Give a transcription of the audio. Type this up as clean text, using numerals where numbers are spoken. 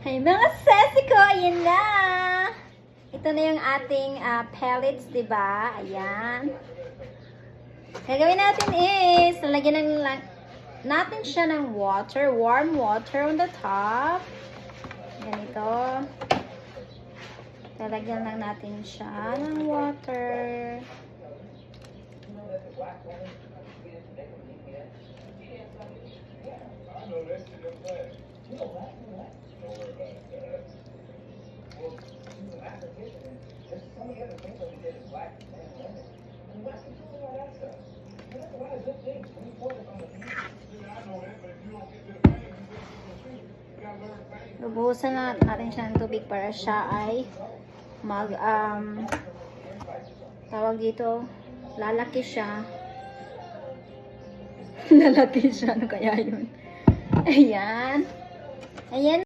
Hey mga sesi ko, ayan na! Ito na yung ating pellets, diba? Ayan. Gagawin natin is, lalagyan natin siya ng water, warm water on the top. Ganito. Lalagyan lang natin siya ng water. Lubusan natin siya ng tubig para siya ay tawag dito, lalaki siya. Lalaki siya, ano kaya yun? Ayan. Ayan.